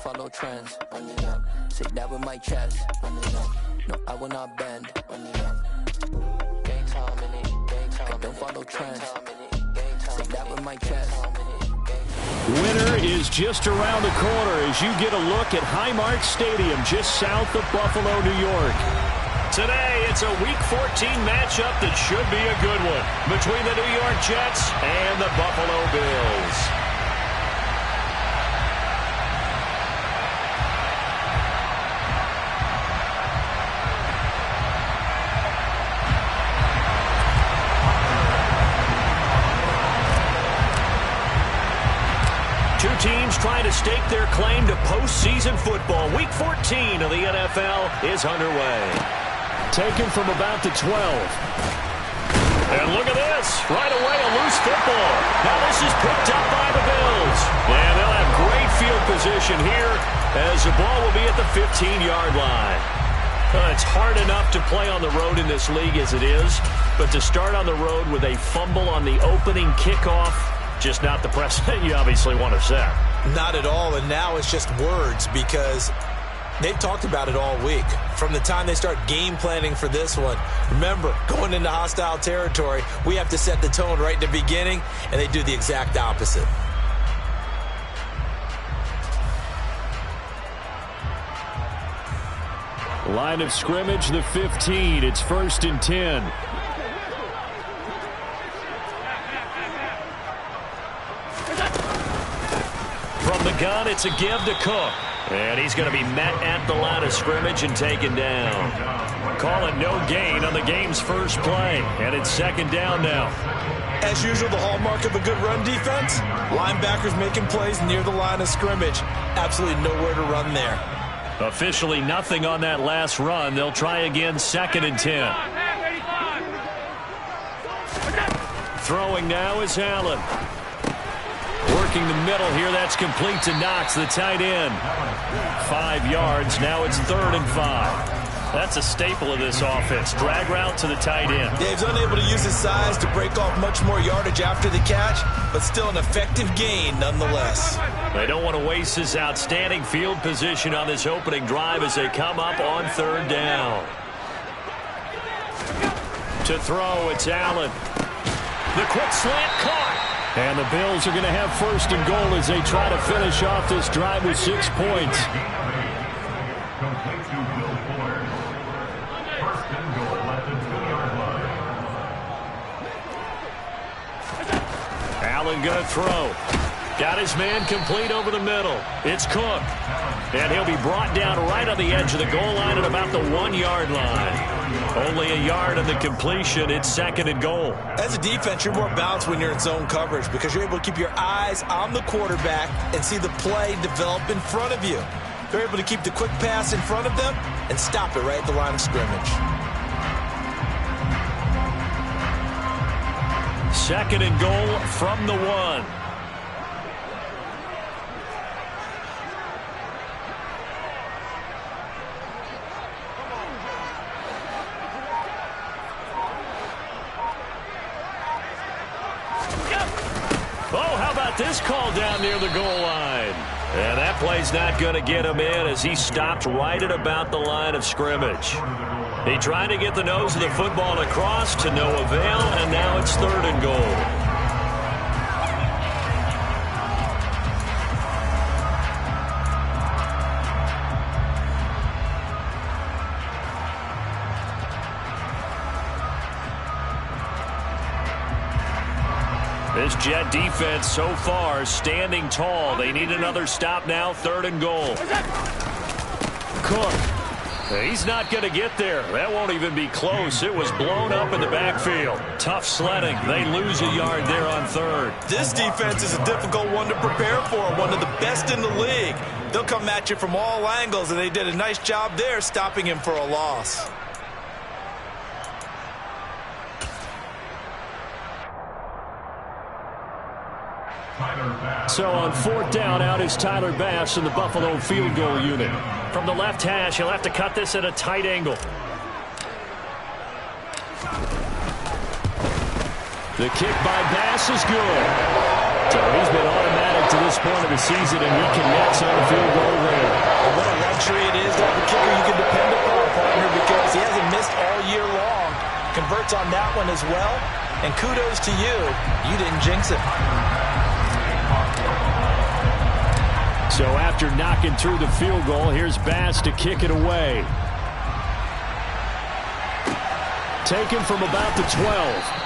follow trends. Say that with my chest. No, I will not bend. Gang time in it. I don't follow trends. Say that with my chest. Winter is just around the corner as you get a look at Highmark Stadium just south of Buffalo, New York. Today, it's a Week 14 matchup that should be a good one between the New York Jets and the Buffalo Bills. Two teams trying to stake their claim to postseason football. Week 14 of the NFL is underway. Taken from about the 12. And look at this. Right away, a loose football. Now this is picked up by the Bills. And they'll have great field position here as the ball will be at the 15-yard line. It's hard enough to play on the road in this league as it is, but to start on the road with a fumble on the opening kickoff, just not the precedent you obviously want to set. Not at all, and now it's just words because they've talked about it all week. From the time they start game planning for this one, remember, going into hostile territory, we have to set the tone right in the beginning, and they do the exact opposite. Line of scrimmage, the 15. It's 1st and 10. From the gun, it's a give to Cook. And he's going to be met at the line of scrimmage and taken down. Call it no gain on the game's first play. And it's 2nd down now. As usual, the hallmark of a good run defense, linebackers making plays near the line of scrimmage. Absolutely nowhere to run there. Officially nothing on that last run. They'll try again, 2nd and 10. Throwing now is Allen. Working the middle here, that's complete to Knox, the tight end. 5 yards, now it's 3rd and 5. That's a staple of this offense. Drag route to the tight end. Yeah, he's unable to use his size to break off much more yardage after the catch, but still an effective gain nonetheless. They don't want to waste this outstanding field position on this opening drive as they come up on 3rd down. To throw, it's Allen. The quick slant caught. And the Bills are going to have 1st and goal as they try to finish off this drive with 6 points. Allen going to throw. Got his man complete over the middle. It's Cook. And he'll be brought down right on the edge of the goal line at about the 1-yard line. Only a yard of the completion. It's 2nd and goal. As a defense, you're more balanced when you're in zone coverage because you're able to keep your eyes on the quarterback and see the play develop in front of you. They're able to keep the quick pass in front of them and stop it right at the line of scrimmage. 2nd and goal from the 1. Oh, how about this call down near the goal line? And that play's not going to get him in as he stopped right at about the line of scrimmage. He tried to get the nose of the football across to no avail, and now it's 3rd and goal. This Jet defense so far standing tall. They need another stop now. 3rd and goal. Cook. He's not going to get there. That won't even be close. It was blown up in the backfield. Tough sledding. They lose a yard there on 3rd. This defense is a difficult one to prepare for. One of the best in the league. They'll come at you from all angles, and they did a nice job there stopping him for a loss. So on 4th down, out is Tyler Bass in the Buffalo field goal unit. From the left hash, he'll have to cut this at a tight angle. The kick by Bass is good. So he's been automatic to this point of the season, and he connects on the field goal range. converts on that one as well. And kudos to you. You didn't jinx it. So after knocking through the field goal, here's Bass to kick it away. Taken from about the 12.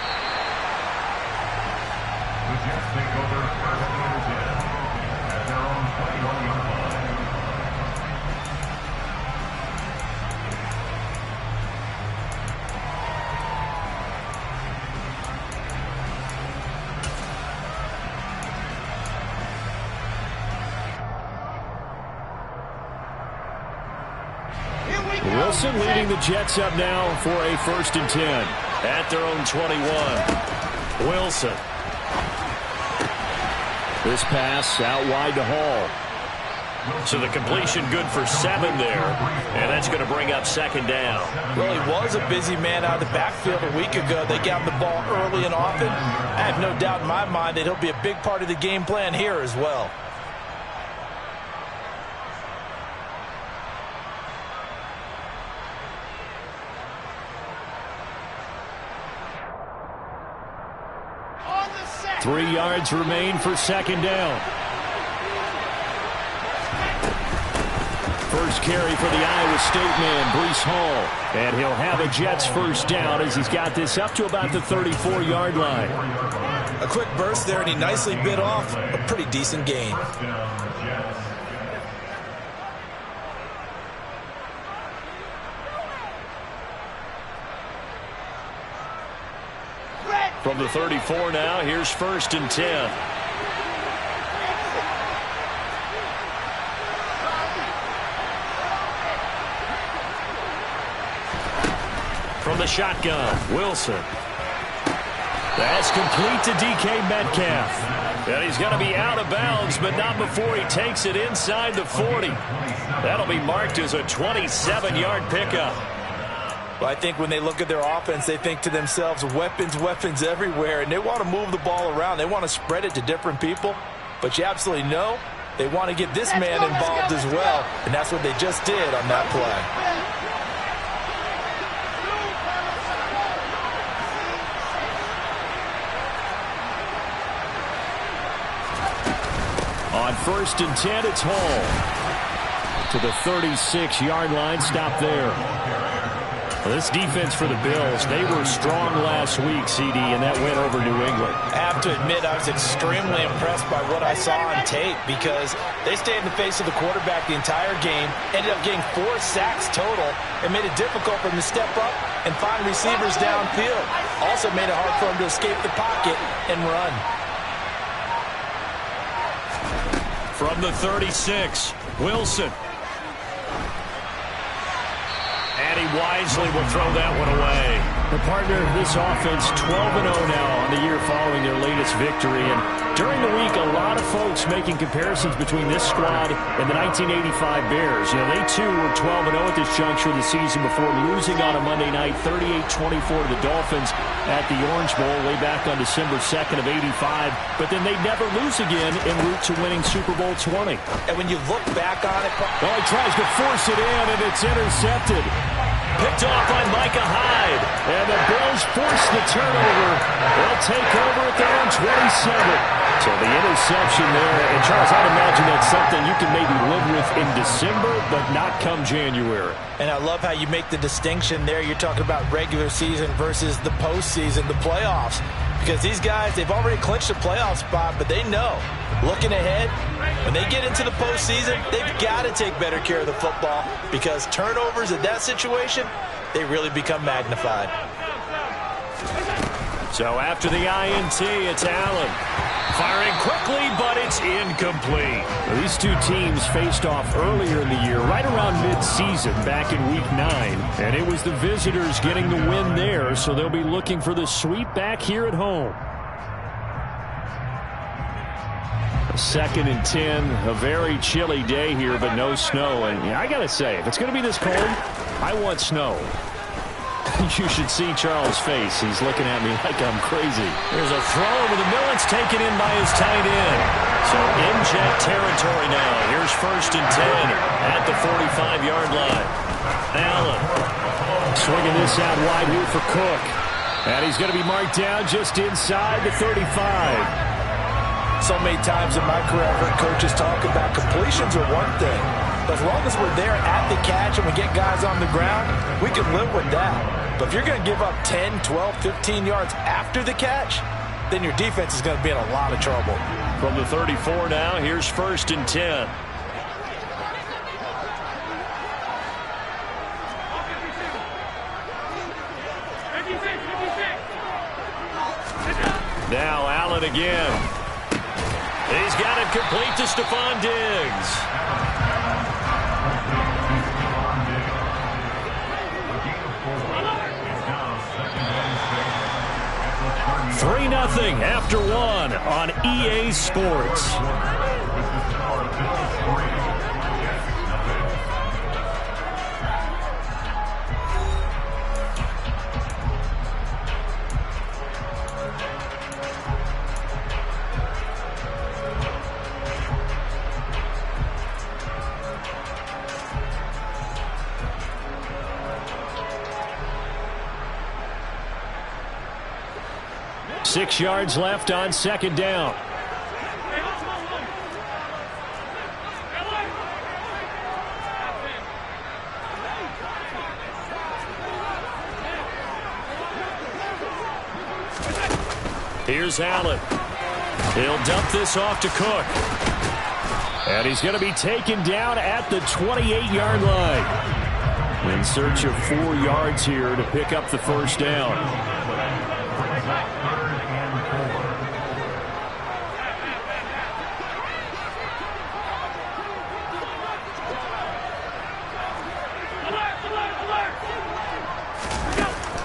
Wilson leading the Jets up now for a 1st and 10 at their own 21. Wilson. This pass out wide to Hall. So the completion good for 7 there, and that's going to bring up 2nd down. Well, he was a busy man out of the backfield a week ago. They got him the ball early and often. I have no doubt in my mind that he'll be a big part of the game plan here as well. On 3 yards remain for 2nd down. First carry for the Iowa State man, Breece Hall. And he'll have a Jets 1st down as he's got this up to about the 34-yard line. A quick burst there, and he nicely bit off a pretty decent gain. From the 34 now, here's 1st and 10. From the shotgun, Wilson. That's complete to DK Metcalf. And he's going to be out of bounds, but not before he takes it inside the 40. That'll be marked as a 27-yard pickup. Well, I think when they look at their offense, they think to themselves, weapons, weapons everywhere, and they want to move the ball around. They want to spread it to different people, but you absolutely know they want to get this man involved as well, and that's what they just did on that play. On 1st and 10, it's Hall. To the 36-yard line, stop there. Well, this defense for the Bills, they were strong last week, CD, and that went over New England. I have to admit, I was extremely impressed by what I saw on tape because they stayed in the face of the quarterback the entire game, ended up getting 4 sacks total, and made it difficult for him to step up and find receivers downfield. Also made it hard for him to escape the pocket and run. From the 36, Wilson. And he wisely will throw that one away. The partner of this offense, 12-0 now on the year following their latest victory. And during the week, a lot of folks making comparisons between this squad and the 1985 Bears. You know, they too were 12-0 at this juncture of the season before losing on a Monday night 38-24 to the Dolphins at the Orange Bowl way back on December 2nd of 85. But then they never lose again en route to winning Super Bowl 20. And when you look back on it... Oh, he tries to force it in, and it's intercepted. Picked off by Micah Hyde. And the Bills force the turnover. They'll take over at their own 27. So the interception there. And Charles, I'd imagine that's something you can maybe live with in December, but not come January. And I love how you make the distinction there. You're talking about regular season versus the postseason, the playoffs. Because these guys, they've already clinched a playoff spot, but they know, looking ahead, when they get into the postseason, they've got to take better care of the football because turnovers in that situation, they really become magnified. So after the INT, it's Allen. Firing quickly, but it's incomplete. These two teams faced off earlier in the year, right around mid-season, back in Week 9. And it was the visitors getting the win there, so they'll be looking for the sweep back here at home. 2nd and 10, a very chilly day here, but no snow. And I got to say, if it's going to be this cold, I want snow. You should see Charles' face. He's looking at me like I'm crazy. There's a throw over the middle. It's taken in by his tight end. So in Jet territory now. Here's 1st and 10 at the 45-yard line. Allen swinging this out wide here for Cook. And he's going to be marked down just inside the 35. So many times in my career, I've heard coaches talk about completions are one thing. But as long as we're there at the catch and we get guys on the ground, we can live with that. But if you're going to give up 10, 12, 15 yards after the catch, then your defense is going to be in a lot of trouble. From the 34 now, here's 1st and 10. Now Allen again. He's got it complete to Stephon Diggs. 3-0 after 1 on EA Sports. Six yards left on 2nd down. Here's Allen. He'll dump this off to Cook. And he's going to be taken down at the 28-yard line. In search of 4 yards here to pick up the 1st down.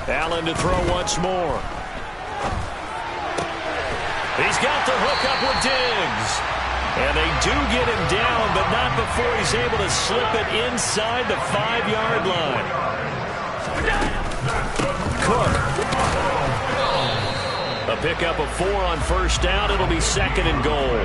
Allen to throw once more. He's got the hook up with Diggs. And they do get him down, but not before he's able to slip it inside the 5-yard line. Cook. A pickup of 4 on 1st down. It'll be 2nd and goal.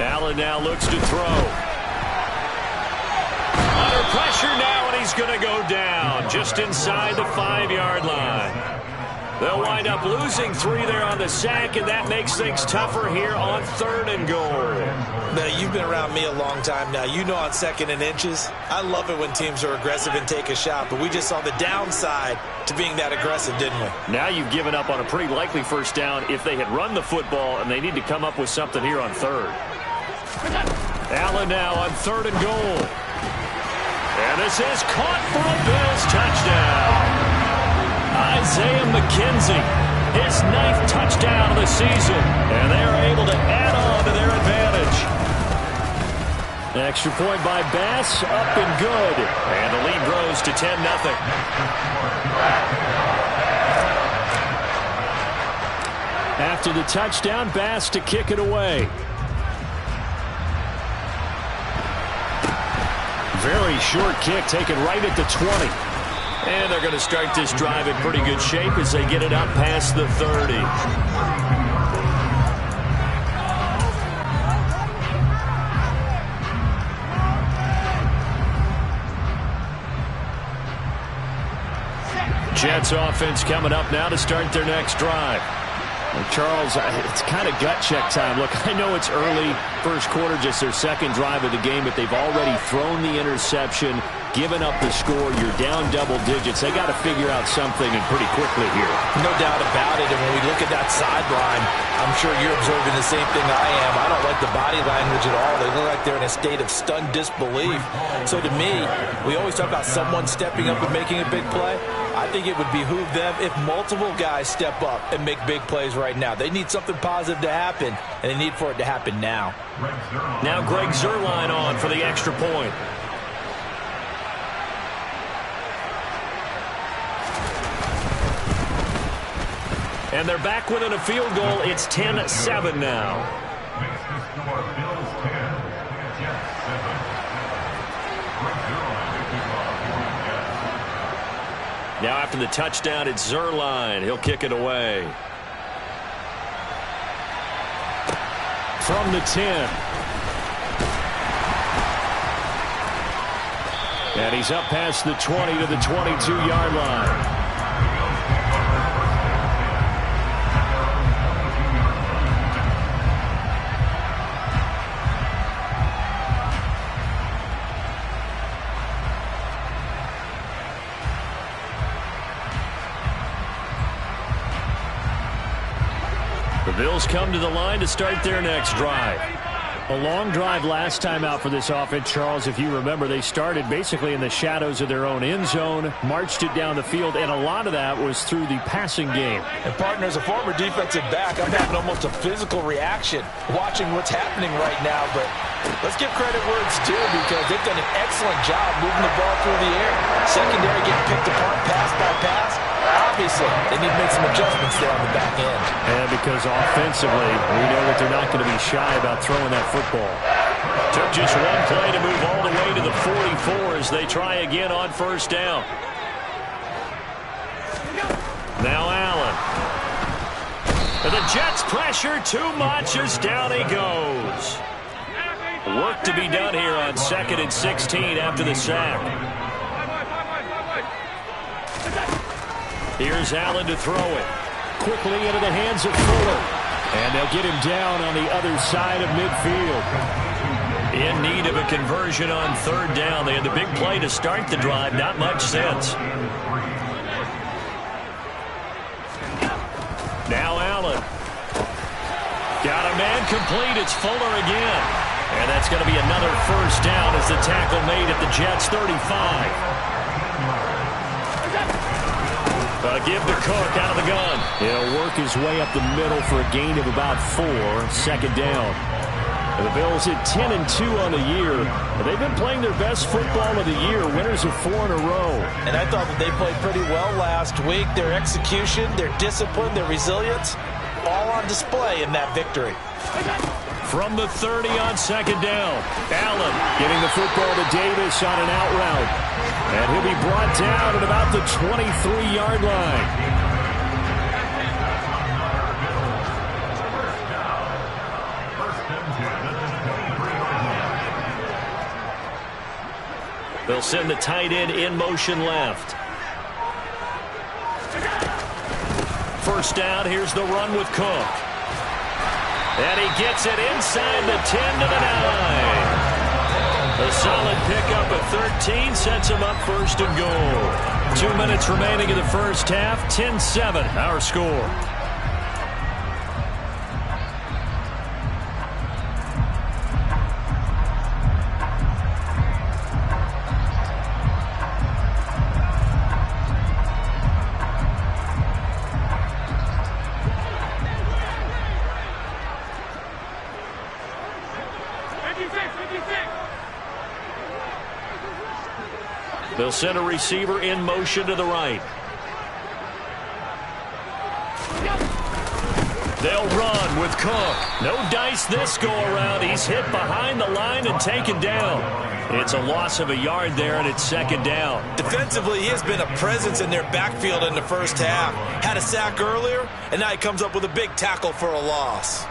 Allen now looks to throw. Under pressure now, and he's going to go down just inside the 5-yard line. They'll wind up losing 3 there on the sack, and that makes things tougher here on 3rd and goal. Now, you've been around me a long time now. You know on 2nd and inches, I love it when teams are aggressive and take a shot, but we just saw the downside to being that aggressive, didn't we? Now you've given up on a pretty likely 1st down if they had run the football, and they need to come up with something here on 3rd. Allen now on 3rd and goal. And this is caught for a Bills touchdown. Isaiah McKenzie, his 9th touchdown of the season. And they are able to add on to their advantage. An extra point by Bass, up and good. And the lead grows to 10-0. After the touchdown, Bass to kick it away. Very short kick taken right at the 20. And they're going to start this drive in pretty good shape as they get it up past the 30. Jets offense coming up now to start their next drive. Well, Charles, it's kind of gut check time. Look, I know it's early, 1st quarter, just their 2nd drive of the game, but they've already thrown the interception, given up the score. You're down double digits. They got to figure out something, and pretty quickly here. No doubt about it. And when we look at that sideline, I'm sure you're observing the same thing I am. I don't like the body language at all. They look like they're in a state of stunned disbelief. So to me, we always talk about someone stepping up and making a big play. I think it would behoove them if multiple guys step up and make big plays right now. They need something positive to happen, and they need for it to happen now. Now Greg Zuerlein on for the extra point. And they're back within a field goal. It's 10-7 now. Now after the touchdown, it's Zuerlein. He'll kick it away. from the 10. And he's up past the 20 to the 22-yard line. The Bills come to the line to start their next drive. A long drive last time out for this offense, Charles. If you remember, they started basically in the shadows of their own end zone, marched it down the field, and a lot of that was through the passing game. And, partner, as a former defensive back, I'm having almost a physical reaction watching what's happening right now. But let's give credit where it's due, because they've done an excellent job moving the ball through the air. Secondary getting picked apart pass by pass. Obviously, they need to make some adjustments there on the back end. And because offensively, we know that they're not going to be shy about throwing that football. Took just one play to move all the way to the 44 as they try again on first down. Now Allen. And the Jets pressure too much as down he goes. Work to be done here on 2nd and 16 after the sack. Here's Allen to throw it. Quickly into the hands of Fuller. And they'll get him down on the other side of midfield. In need of a conversion on 3rd down. They had the big play to start the drive. Not much sense. Now Allen. Got a man complete. It's Fuller again. And that's going to be another first down as the tackle made at the Jets' 35. Give to Cook out of the gun. He'll work his way up the middle for a gain of about 4. 2nd down. And the Bills at 10-2 on the year. And they've been playing their best football of the year. Winners of 4 in a row. And I thought that they played pretty well last week. Their execution, their discipline, their resilience, all on display in that victory. From the 30 on 2nd down. Allen getting the football to Davis on an out route. And he'll be brought down at about the 23-yard line. They'll send the tight end in motion left. First down, here's the run with Cook. And he gets it inside the 10 to the 9. A solid pickup at 13 sets him up 1st and goal. 2 minutes remaining in the first half. 10-7 our score. They'll send a receiver in motion to the right. They'll run with Cook. No dice this go-around. He's hit behind the line and taken down. It's a loss of a yard there, and it's 2nd down. Defensively, he has been a presence in their backfield in the first half. Had a sack earlier, and now he comes up with a big tackle for a loss.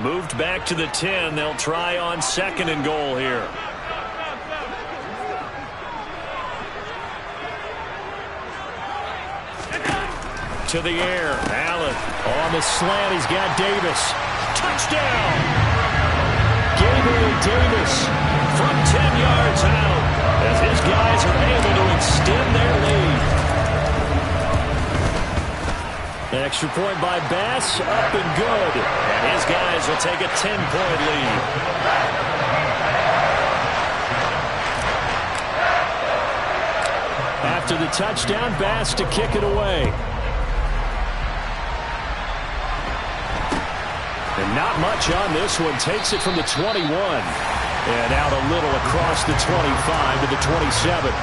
Moved back to the 10. They'll try on 2nd and goal here. To the air. Allen on the slant. He's got Davis. Touchdown! Gabriel Davis from 10 yards out as his guys are able to extend their lead. An extra point by Bass, up and good. And his guys will take a 10-point lead. After the touchdown, Bass to kick it away. And not much on this one. Takes it from the 21. And out a little across the 25 to the 27.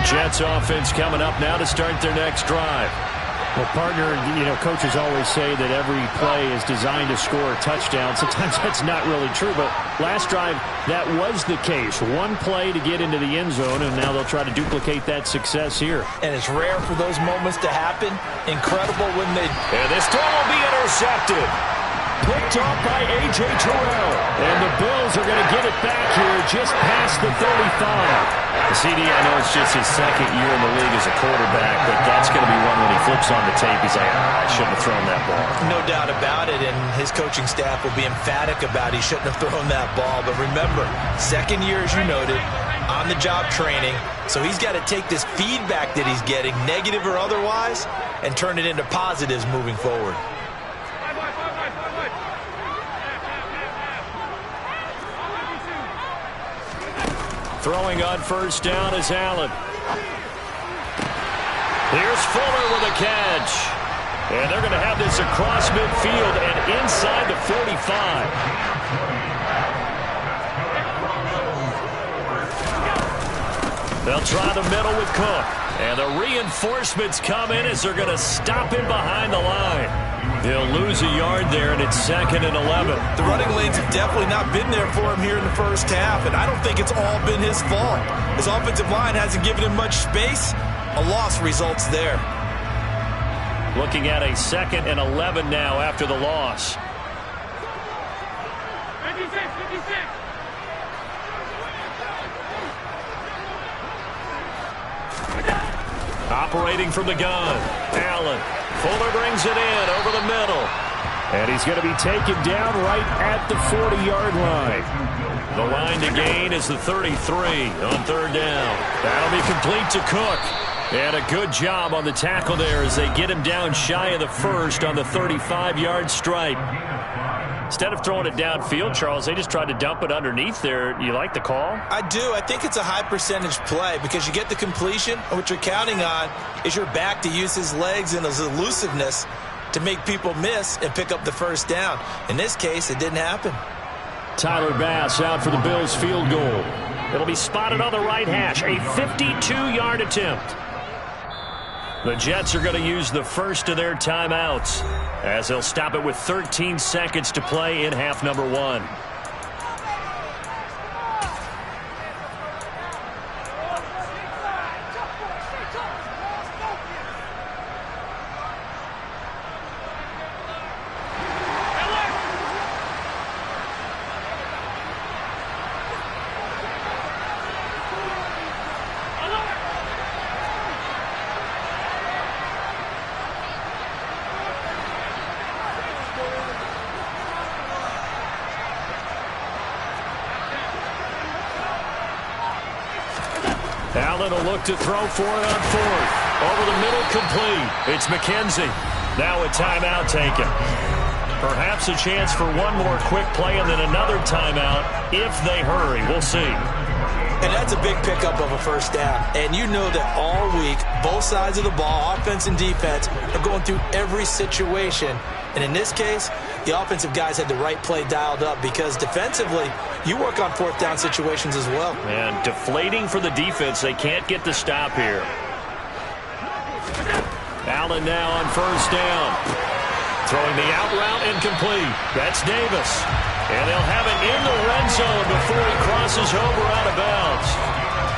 Jets offense coming up now to start their next drive. Well, partner, coaches always say that every play is designed to score a touchdown. Sometimes that's not really true, but last drive, that was the case. One play to get into the end zone, and now they'll try to duplicate that success here. And it's rare for those moments to happen. Incredible when they... And this throw will be intercepted. Picked off by A.J. Terrell. And the Bills are going to get it back here just past the 35. The CD, I know it's just his second year in the league as a quarterback, but that's going to be one when he flips on the tape. He's like, I shouldn't have thrown that ball. No doubt about it, and his coaching staff will be emphatic about he shouldn't have thrown that ball. But remember, second year, as you noted, on-the-job training, so he's got to take this feedback that he's getting, negative or otherwise, and turn it into positives moving forward. Throwing on first down is Allen. Here's Fuller with a catch. And they're going to have this across midfield and inside the 45. They'll try the middle with Cook. And the reinforcements come in as they're going to stop him behind the line. He'll lose a yard there, and it's 2nd and 11. The running lanes have definitely not been there for him here in the first half, and I don't think it's all been his fault. His offensive line hasn't given him much space. A loss results there. Looking at a 2nd and 11 now after the loss. 56. Operating from the gun, Allen. Fuller brings it in over the middle. And he's going to be taken down right at the 40-yard line. The line to gain is the 33 on third down. That'll be complete to Cook. And a good job on the tackle there as they get him down shy of the first on the 35-yard stripe. Instead of throwing it downfield, Charles, they just tried to dump it underneath there. You like the call? I do. I think it's a high percentage play because you get the completion, and what you're counting on is your back to use his legs and his elusiveness to make people miss and pick up the first down. In this case, it didn't happen. Tyler Bass out for the Bills field goal. It'll be spotted on the right hash. A 52-yard attempt. The Jets are going to use the first of their timeouts as they'll stop it with 13 seconds to play in half number 1. Allen will look to throw for it on fourth. Over the middle, complete. It's McKenzie. Now a timeout taken. Perhaps a chance for one more quick play and then another timeout if they hurry. We'll see. And that's a big pickup of a first down. And you know that all week, both sides of the ball, offense and defense, are going through every situation. And in this case, the offensive guys had the right play dialed up because defensively, you work on fourth down situations as well. And deflating for the defense. They can't get the stop here. Allen now on first down. Throwing the out route incomplete. That's Davis. And they'll have it in the red zone before he crosses over out of bounds.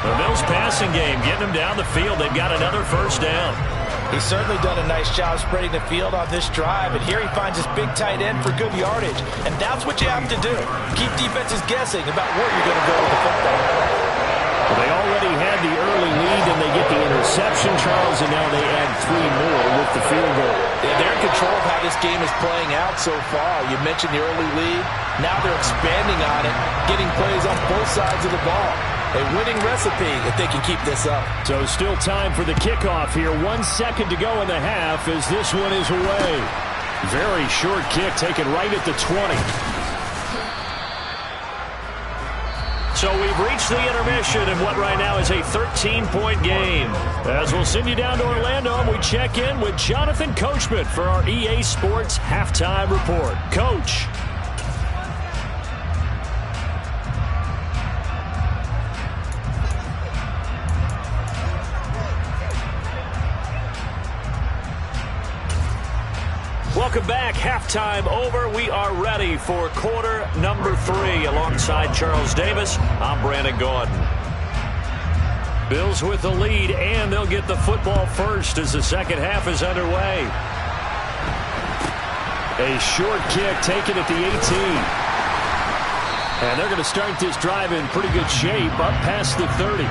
The Bills passing game getting them down the field. They've got another first down. He's certainly done a nice job spreading the field on this drive, and here he finds his big tight end for good yardage. And that's what you have to do. Keep defenses guessing about where you're going to go with the football. Well, they already had the early lead, and they get the interception, Charles, and now they add 3 more with the field goal. Yeah, they're in control of how this game is playing out so far. You mentioned the early lead. Now they're expanding on it, getting plays on both sides of the ball. A winning recipe if they can keep this up. So still time for the kickoff here. 1 second to go in the half as this one is away. Very short kick taken right at the 20. So we've reached the intermission in what right now is a 13-point game. As we'll send you down to Orlando and we check in with Jonathan Coachman for our EA Sports Halftime Report. Coach. Welcome back. Halftime over. We are ready for quarter number 3. Alongside Charles Davis, I'm Brandon Gordon. Bills with the lead, and they'll get the football first as the second half is underway. A short kick taken at the 18. And they're going to start this drive in pretty good shape, up past the 30.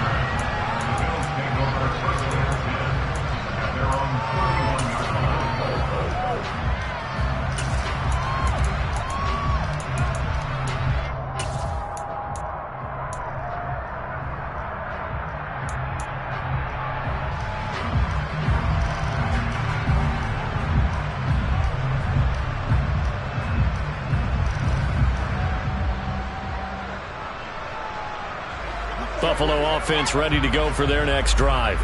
Buffalo offense ready to go for their next drive.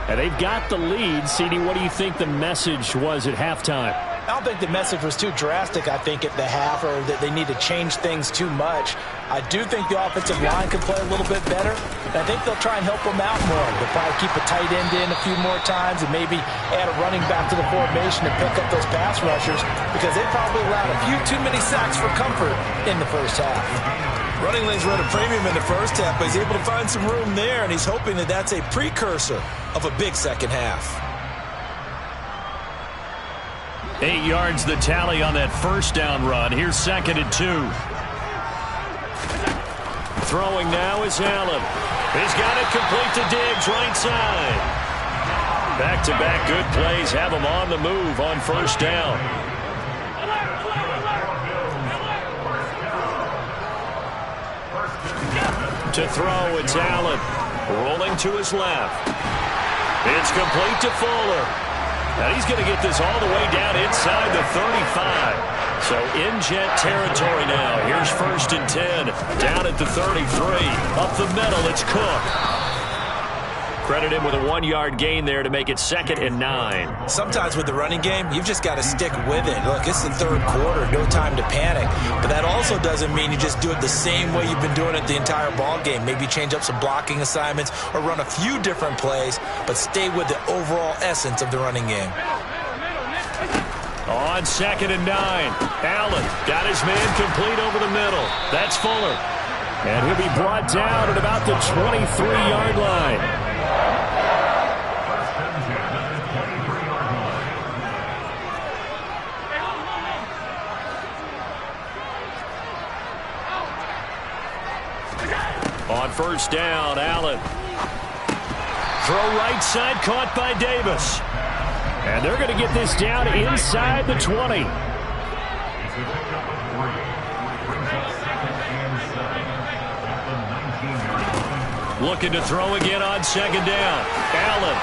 And they've got the lead. CD, what do you think the message was at halftime? I don't think the message was too drastic, I think, at the half, or that they need to change things too much. I do think the offensive line can play a little bit better. And I think they'll try and help them out more. They'll probably keep a tight end in a few more times and maybe add a running back to the formation and pick up those pass rushers, because they probably allowed a few too many sacks for comfort in the first half. Running lanes run a premium in the first half, but he's able to find some room there, and he's hoping that that's a precursor of a big second half. 8 yards the tally on that first down run. Here's 2nd and 2. Throwing now is Allen. He's got it complete to Diggs, right side. Back-to-back good plays have him on the move on first down. To throw, it's Allen. Rolling to his left. It's complete to Fuller. And he's going to get this all the way down inside the 35. So in jet territory now. Here's 1st and 10. Down at the 33. Up the middle, it's Cook. Credit him with a 1-yard gain there to make it 2nd and 9. Sometimes with the running game, you've just got to stick with it. Look, it's the third quarter, no time to panic. But that also doesn't mean you just do it the same way you've been doing it the entire ball game. Maybe change up some blocking assignments or run a few different plays, but stay with the overall essence of the running game. On 2nd and 9, Allen got his man complete over the middle. That's Fuller. And he'll be brought down at about the 23-yard line. On first down, Allen. Throw right side, caught by Davis. And they're going to get this down inside the 20. Looking to throw again on 2nd down. Allen.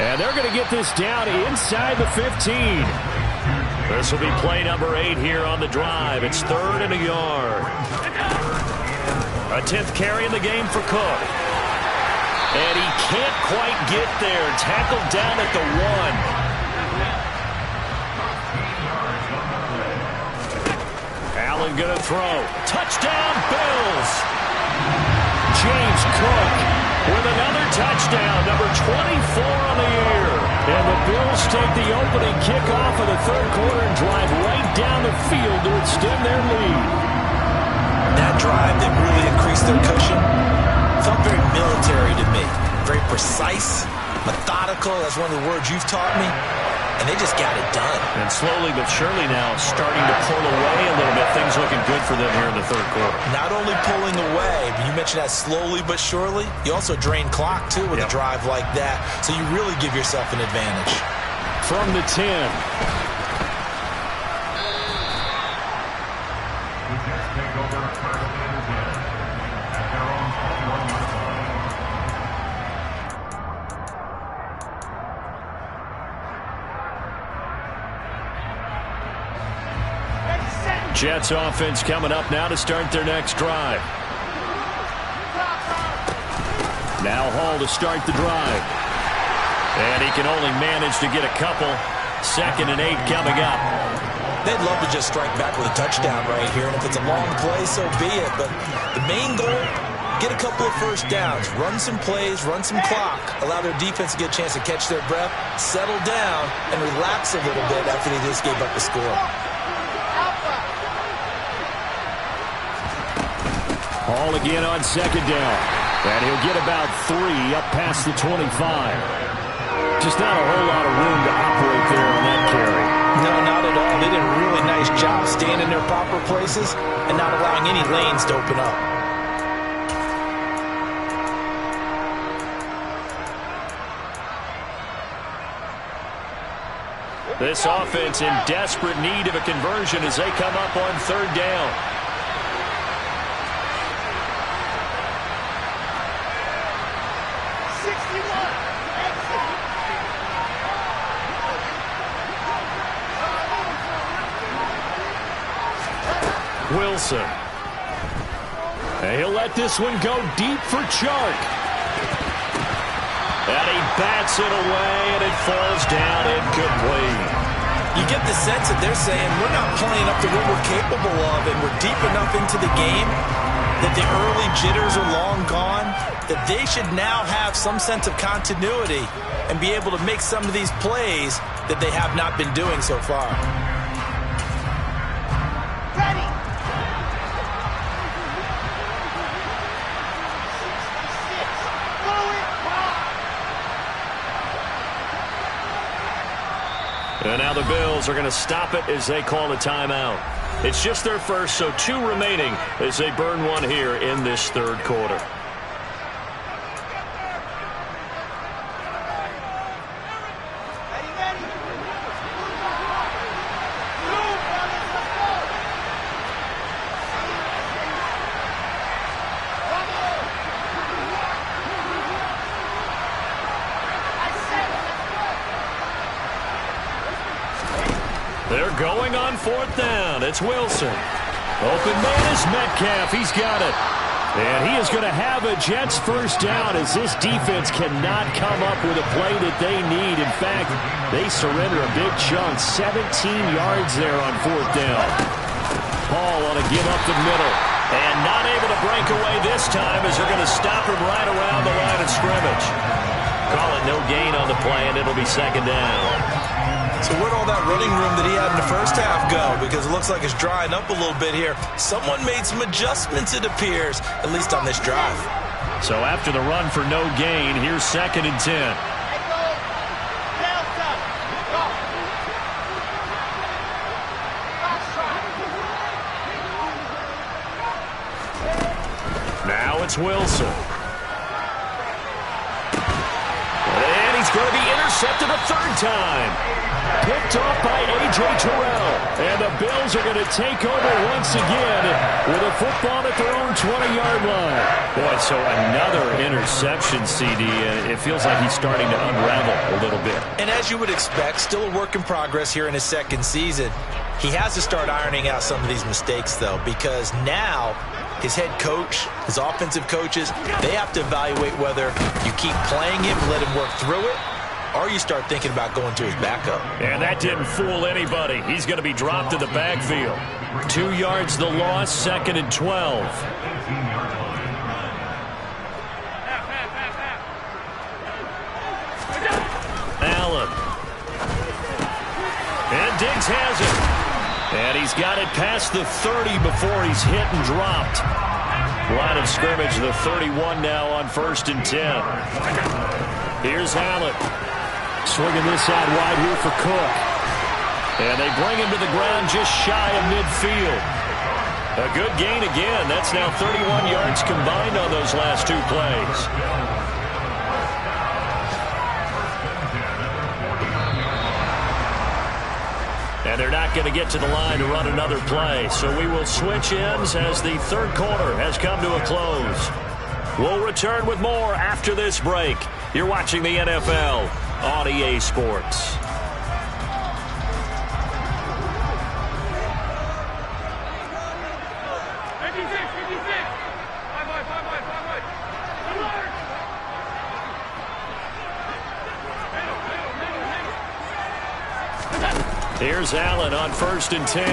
And they're going to get this down inside the 15. This will be play number 8 here on the drive. It's 3rd and a yard. A 10th carry in the game for Cook. And he can't quite get there. Tackled down at the 1. Allen going to throw. Touchdown, Bills. James Cook with another touchdown, number 24 on the year. And the Bills take the opening kickoff of the third quarter and drive right down the field to extend their lead. That drive that really increased their cushion felt very military to me. Very precise, methodical. That's one of the words you've taught me. And they just got it done. And slowly but surely now starting to pull away a little bit. Things looking good for them here in the third quarter. Not only pulling away, but you mentioned that slowly but surely. You also drain clock, too, with a drive like that. So you really give yourself an advantage. From the 10. Jets offense coming up now to start their next drive. Now Hall to start the drive. And he can only manage to get a couple. 2nd and 8 coming up. They'd love to just strike back with a touchdown right here. And if it's a long play, so be it. But the main goal get a couple of first downs, run some plays, run some clock, allow their defense to get a chance to catch their breath, settle down, and relax a little bit after they just gave up the score. Hall again on second down. And he'll get about 3 up past the 25. Just not a whole lot of room to operate there on that carry. No, not at all. They did a really nice job staying in their proper places and not allowing any lanes to open up. This offense in desperate need of a conversion as they come up on third down. Wilson. And he'll let this one go deep for Chark. And he bats it away, and it falls down incomplete. You get the sense that they're saying we're not playing up to what we're capable of, and we're deep enough into the game that the early jitters are long gone, that they should now have some sense of continuity and be able to make some of these plays that they have not been doing so far. And now the Bills are going to stop it as they call a timeout. It's just their first, so 2 remaining as they burn one here in this third quarter. They're going on fourth down. It's Wilson. Open man is Metcalf. He's got it. And he is going to have a Jets first down as this defense cannot come up with a play that they need. In fact, they surrender a big chunk. 17 yards there on fourth down. Paul on a give up the middle. And not able to break away this time as they're going to stop him right around the line of scrimmage. Call it no gain on the play, and it'll be second down. So where'd all that running room that he had in the first half go? Because it looks like it's drying up a little bit here. Someone made some adjustments, it appears, at least on this drive. So after the run for no gain, here's 2nd and 10. Now it's Wilson. And he's going to be intercepted a 3rd time. Picked off by A.J. Terrell. And the Bills are going to take over once again with a football at their own 20-yard line. Boy, so another interception, CD. It feels like he's starting to unravel a little bit. And as you would expect, still a work in progress here in his 2nd season. He has to start ironing out some of these mistakes, though, because now his head coach, his offensive coaches, they have to evaluate whether you keep playing him, let him work through it, or you start thinking about going to his backup. And that didn't fool anybody. He's going to be dropped in the backfield. 2 yards the loss, 2nd and 12. Allen. And Diggs has it. And he's got it past the 30 before he's hit and dropped. Line of scrimmage, the 31 now on 1st and 10. Here's Allen. Swinging this out wide here for Cook. And they bring him to the ground just shy of midfield. A good gain again. That's now 31 yards combined on those last 2 plays. And they're not going to get to the line to run another play. So we will switch ends as the third quarter has come to a close. We'll return with more after this break. You're watching the NFL on EA Sports. Here's Allen on 1st and 10.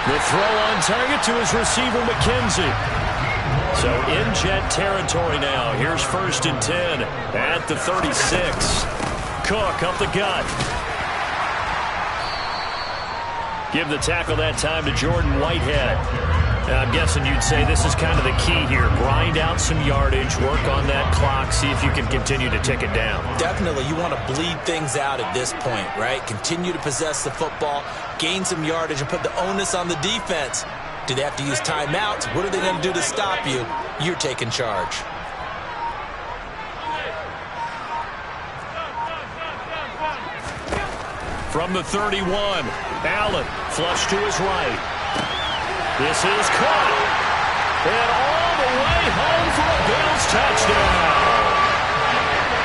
The throw on target to his receiver, McKenzie. So in Jet territory now. Here's 1st and 10 at the 36. Cook up the gut. Give the tackle that time to Jordan Whitehead. I'm guessing you'd say this is kind of the key here. Grind out some yardage, work on that clock, see if you can continue to tick it down. Definitely, you want to bleed things out at this point, right? Continue to possess the football, gain some yardage, and put the onus on the defense. Do they have to use timeouts? What are they going to do to stop you? You're taking charge. From the 31, Allen flush to his right. This is caught. And all the way home for a Bills touchdown.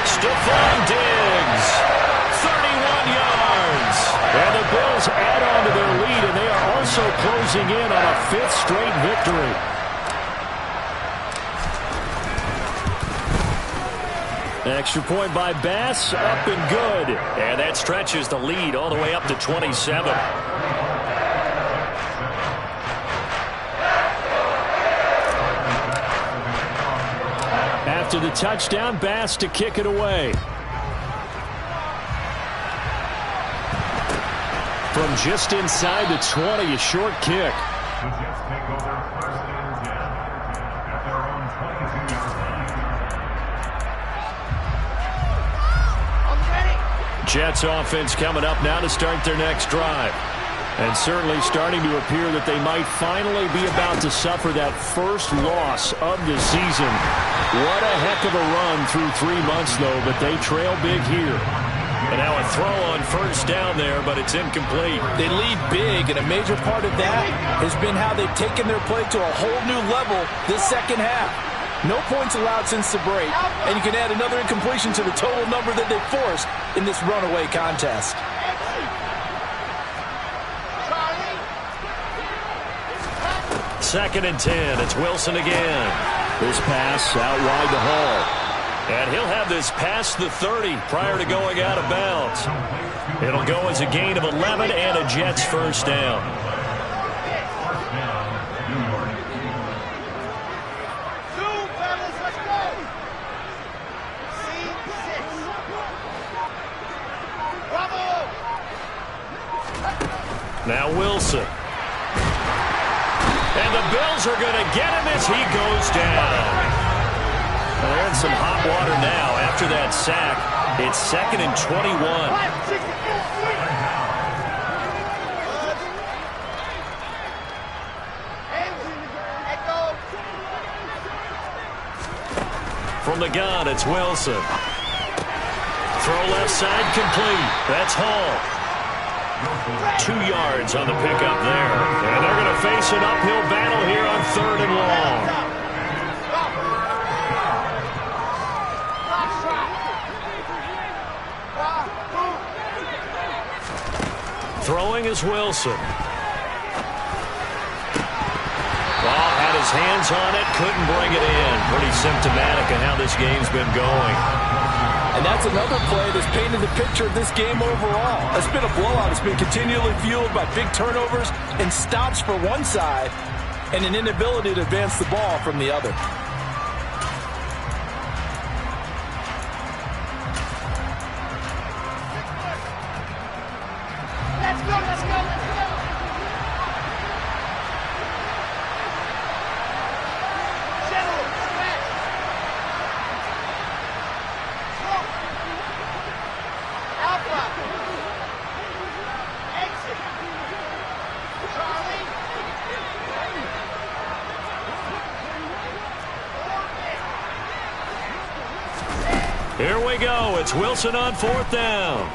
Stephon Diggs, 31 yards. And the Bills add on to their lead, and they are also closing in on a 5th straight victory. Extra point by Bass, up and good. And that stretches the lead all the way up to 27. After the touchdown, Bass to kick it away. From just inside the 20, a short kick. Jets offense coming up now to start their next drive. And certainly starting to appear that they might finally be about to suffer that first loss of the season. What a heck of a run through 3 months, though, but they trail big here. And now a throw on 1st down there, but it's incomplete. They lead big, and a major part of that has been how they've taken their play to a whole new level this second half. No points allowed since the break, and you can add another incompletion to the total number that they forced in this runaway contest. Second and 10. It's Wilson again. This pass out wide to Hall. And he'll have this past the 30 prior to going out of bounds. It'll go as a gain of 11 and a Jets 1st down. Now Wilson. And the Bills are going to get him as he goes down. Well, they're in some hot water now after that sack. It's 2nd and 21. From the gun, it's Wilson. Throw left side complete. That's Hall. 2 yards on the pickup there. And they're going to face an uphill battle here on 3rd and long. Throwing is Wilson. Ball had his hands on it, couldn't bring it in. Pretty symptomatic of how this game's been going. And that's another play that's painted the picture of this game overall. It's been a blowout. It's been continually fueled by big turnovers and stops for one side and an inability to advance the ball from the other. Let's go, let's go, let's go. Here we go. It's Wilson on 4th down.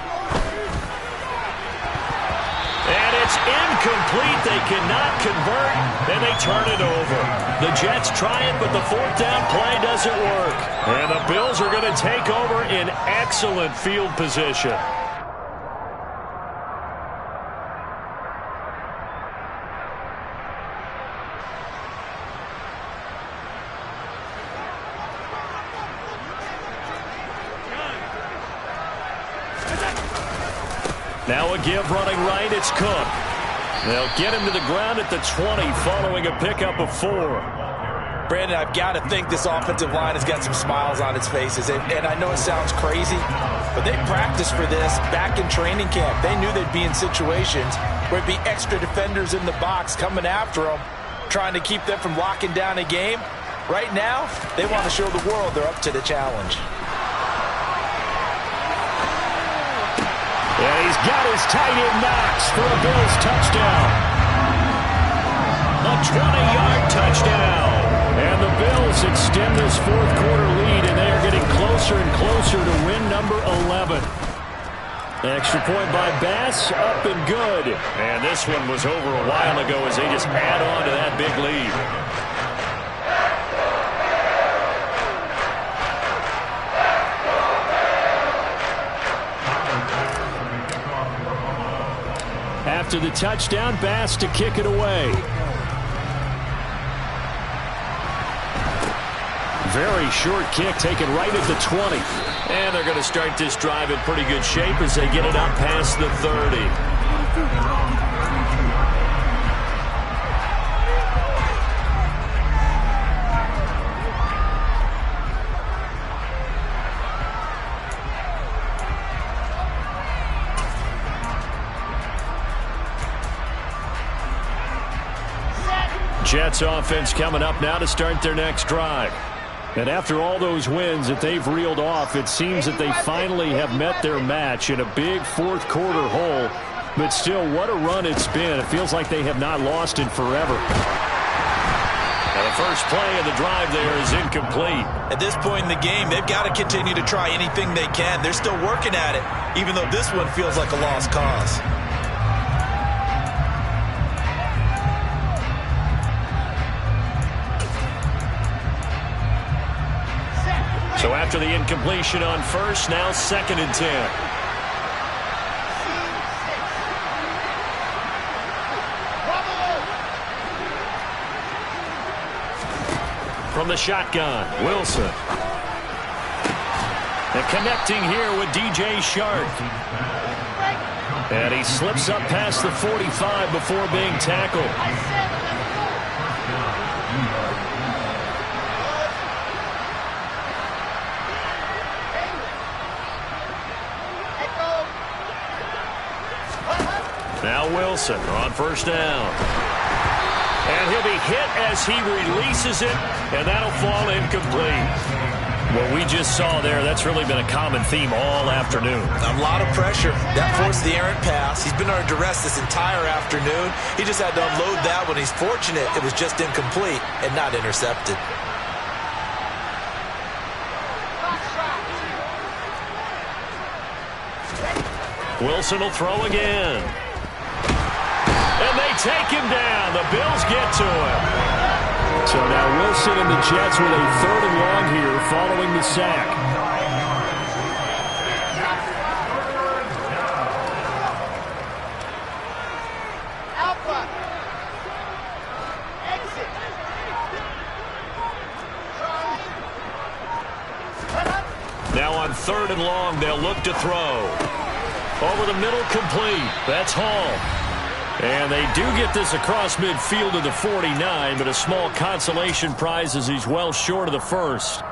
And it's incomplete. They cannot convert, and they turn it over. The Jets try it, but the 4th down play doesn't work. And the Bills are going to take over in excellent field position. Now a give running right, it's Cook. They'll get him to the ground at the 20 following a pickup of 4. Brandon, I've got to think this offensive line has got some smiles on its faces. And I know it sounds crazy, but they practiced for this back in training camp. They knew they'd be in situations where it'd be extra defenders in the box coming after them, trying to keep them from locking down a game. Right now, they want to show the world they're up to the challenge. And he's got his tight end Knox for a Bills touchdown. A 20-yard touchdown. And the Bills extend this fourth quarter lead, and they are getting closer and closer to win number 11. Extra point by Bass, up and good. And this one was over a while ago as they just add on to that big lead. After the touchdown, Bass to kick it away. Very short kick taken right at the 20. And they're going to start this drive in pretty good shape as they get it up past the 30. Jets offense coming up now to start their next drive. And after all those wins that they've reeled off, it seems that they finally have met their match in a big fourth quarter hole. But still, what a run it's been. It feels like they have not lost in forever. And the first play of the drive there is incomplete. At this point in the game, they've got to continue to try anything they can. They're still working at it, even though this one feels like a lost cause. So after the incompletion on first, now 2nd and 10. From the shotgun, Wilson. And connecting here with DJ Shark. And he slips up past the 45 before being tackled. Now Wilson on first down. And he'll be hit as he releases it, and that'll fall incomplete. What we just saw there, that's really been a common theme all afternoon. A lot of pressure. That forced the errant pass. He's been under duress this entire afternoon. He just had to unload that one. He's fortunate it was just incomplete and not intercepted. Wilson will throw again. And they take him down. The Bills get to him. So now Wilson and the Jets with a 3rd and long here following the sack. Alpha. Exit. Now on 3rd and long, they'll look to throw. Over the middle, complete. That's Hall. And they do get this across midfield to the 49, but a small consolation prize as he's well short of the first.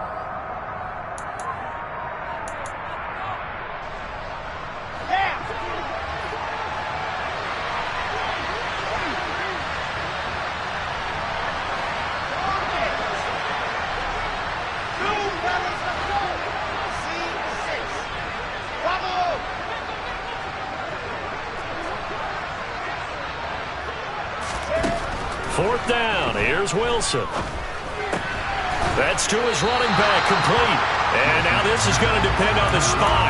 Fourth down, here's Wilson. That's to his running back, complete. And now this is going to depend on the spot.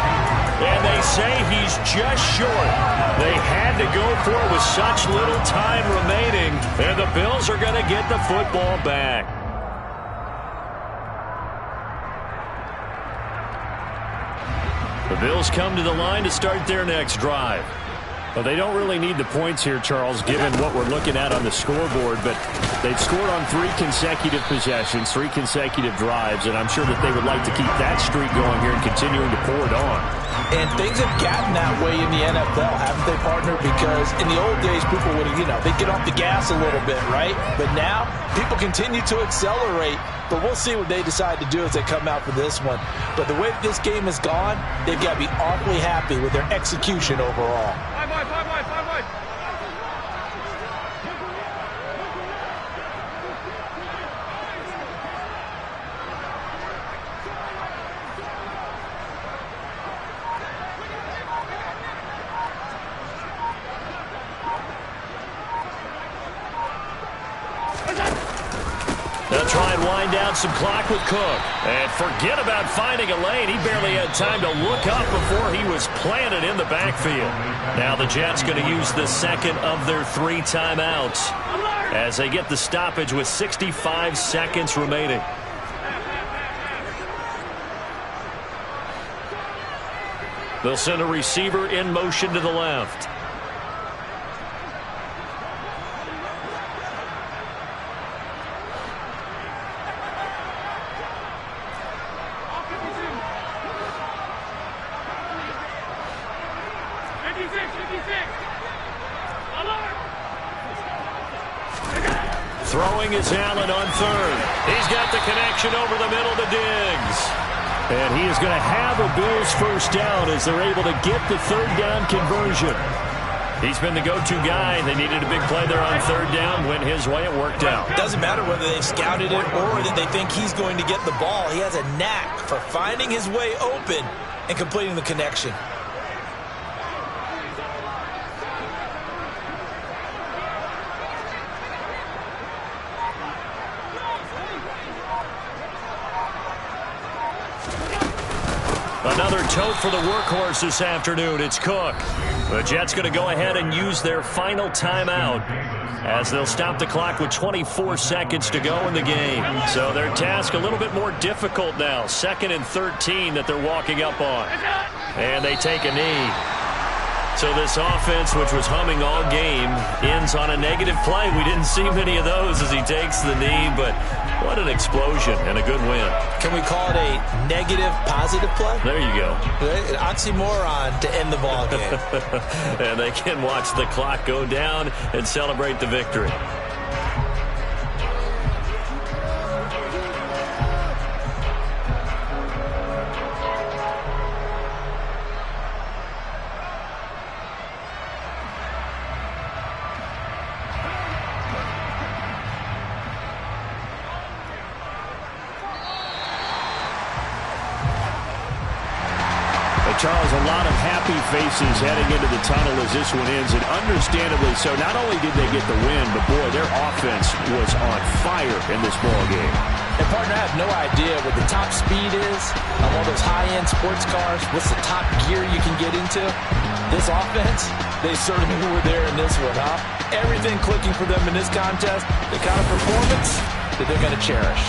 And they say he's just short. They had to go for it with such little time remaining. And the Bills are going to get the football back. The Bills come to the line to start their next drive. Well, they don't really need the points here, Charles, given what we're looking at on the scoreboard, but they've scored on 3 consecutive possessions, 3 consecutive drives, and I'm sure that they would like to keep that streak going here and continuing to pour it on. And things have gotten that way in the NFL, haven't they, partner? Because in the old days, people would have, they'd get off the gas a little bit, right? But now, people continue to accelerate. But we'll see what they decide to do as they come out for this one. But the way this game has gone, they've got to be awfully happy with their execution overall. Five. They'll try and wind down some clock with Cook. And forget about finding a lane. He barely had time to look up before he was planted in the backfield. Now the Jets going to use the second of their 3 timeouts as they get the stoppage with 65 seconds remaining. They'll send a receiver in motion to the left. Throwing is Allen on third. He's got the connection over the middle to Diggs. And he is going to have a Bills first down as they're able to get the third down conversion. He's been the go-to guy. They needed a big play there on third down. Went his way. It worked out. It doesn't matter whether they've scouted it or that they think he's going to get the ball. He has a knack for finding his way open and completing the connection. Another tote for the workhorse this afternoon. It's Cook. The Jets going to go ahead and use their final timeout as they'll stop the clock with 24 seconds to go in the game. So their task a little bit more difficult now. 2nd and 13 that they're walking up on. And they take a knee. So this offense, which was humming all game, ends on a negative play. We didn't see many of those as he takes the knee, but what an explosion and a good win. Can we call it a negative positive play? There you go. An oxymoron to end the ball game. And they can watch the clock go down and celebrate the victory. Charles, a lot of happy faces heading into the tunnel as this one ends, and understandably so. Not only did they get the win, but boy, their offense was on fire in this ball game. And partner, I have no idea what the top speed is on one of those high-end sports cars. What's the top gear you can get into? This offense, they certainly were there in this one, huh? Everything clicking for them in this contest, the kind of performance that they're going to cherish.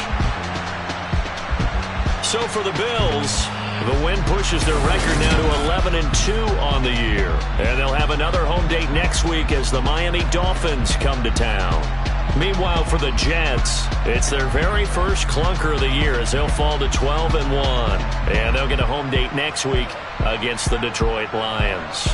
So for the Bills, the win pushes their record now to 11-2 on the year. And they'll have another home date next week as the Miami Dolphins come to town. Meanwhile, for the Jets, it's their very first clunker of the year as they'll fall to 12-1. And they'll get a home date next week against the Detroit Lions.